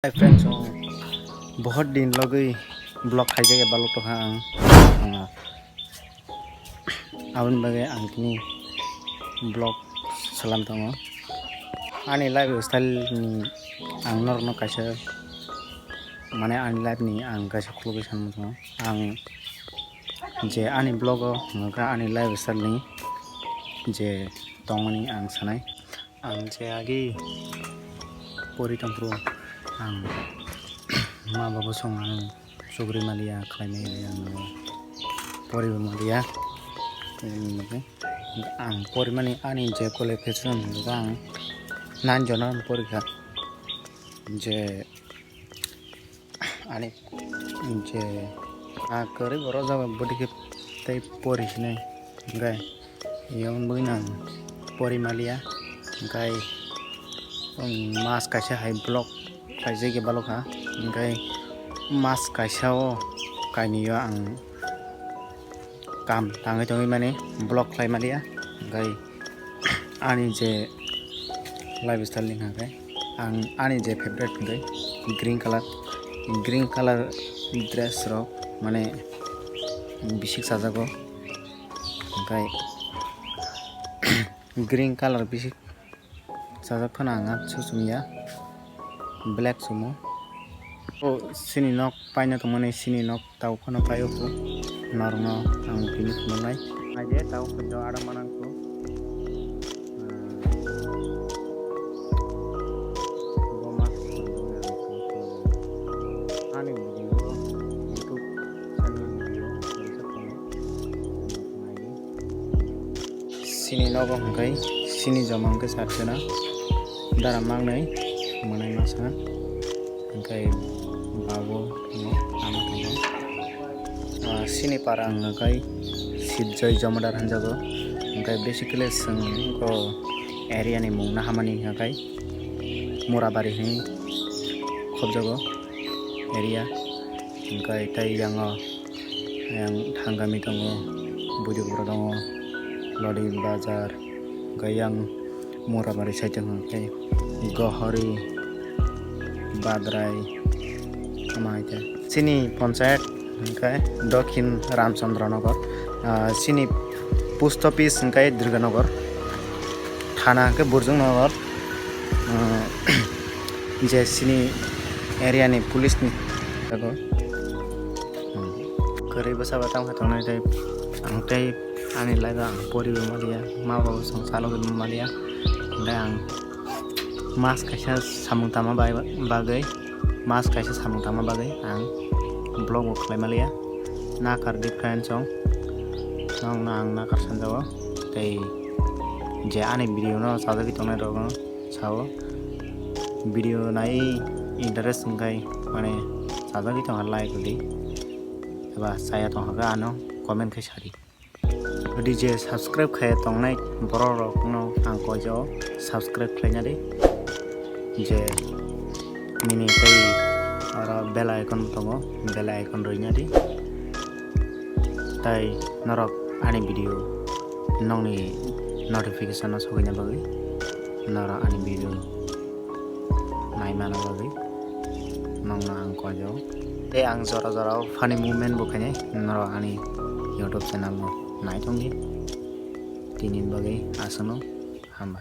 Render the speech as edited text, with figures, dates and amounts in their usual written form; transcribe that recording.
hi friends बहुत दिन लगे ब्लॉग खाई जाए बालू तो हाँ आवन बगे आंकनी ब्लॉग सलाम तंग आनी लाइफ स्टाइल नि आं नरनो कैसे माने आनी लाइफ नि आं कैसे खुलगे सानमो आं जे आनी ब्लॉग नका आनी लाइफ स्टाइल नि जे तंगनी आं सानाय आं जे आगे परितंप्रो आं मा बाबा संग सुग्री मालिया खालामनाय आं परिबो मालिया आं परिमानि आनी जे क्वालिफिकेशन आं 9 जना परीक्षा जे आनी जे करे बरो जाबा बडिके तै परिसिनाय गाय यावन बगिना परि मालिया गाय मास कैसे हाई ब्लॉग खाइजे के बालखा गाय मास कैसाओ कायनियो आं काम थाङै थाङै माने ब्लॉग खालामलिया गाय आनी जे लाइफ स्टाइल नि हाय आं आनी जे फेवरेट गाय ग्रीन कलर ड्रेस रो माने बिसिक साजागो गाय ग्रीन कलर बिसिक साजा फना आंगा सुसुमिया ब्लैक सुमो ओ सिनी नक पाइना तो मने सिनी नक ताव फना पायो को नरनो आं फिनिश मोननाय आजे ताव खजो आडा मानांको गोमा आनी वीडियो YouTube चैनल वीडियो सिनी नक हंगाय सिनी जमांके साथजना दारा मांगनाय मोनाय मासा ओमफ्राय बाबो आमा दङ सिनि पारा आंगाय सिजय जमदार हानजागो ओमफ्राय बेसिकली जों एरियानि मुंना हामानि हागाय मुराबारि है खबजागो एरिया ओमफ्राय ताय आङो थांगामि दङ बुदिपुरा दङ लडी बाजार गायां मुराबारि साइडजों ओमफ्राय गहरी बाद्राय माइते सिनी पंचायत ओमफ्राय दक्षिण रामचंद्रनगर सिनी पोस्ट ऑफिस ओमफ्राय दुर्गानगर थाना के बुरजुंनगर जे सिनी एरियानि पुलिसनि जागो गोरैबो साबा थांखा थांनाय टाइप आंथाय आंनि लाइफआ आं परिबो मालिया माबाबो संसारबो मालिया ओमफ्राय आं मास कैसा सामुं तामा बागै मास कैसा सामुं तामा बागै आं ब्लॉग खालामलिया नाकार डिफरेंट सं नंना आं नाकार सानजावो तै जे आनी वीडियो न साजागि तंनाय रगो सावो वीडियो नाय इंटरेस्ट गाय माने साजागि तंहा लाइक दी एबा साया तंहा आनो कमेंट के सारि यदि जे सब्सक्राइब खाय तंनाय बर रकनो आं कजो सब्सक्राइब खालायना दे जे मिनि तै आरो बेल आइकन दङ बेल आइकन रइना दि ताई नरक आनी वीडियो नंनि नोटिफिकेशन सगैना बागै नर आनी वीडियो नायमाना बागै नंना आं कजो ए आं जरा जरा फानी मुभमेंट बुखायनाय नर आनी यूट्यूब चैनल नायथंदि दिनिन बागै आसनो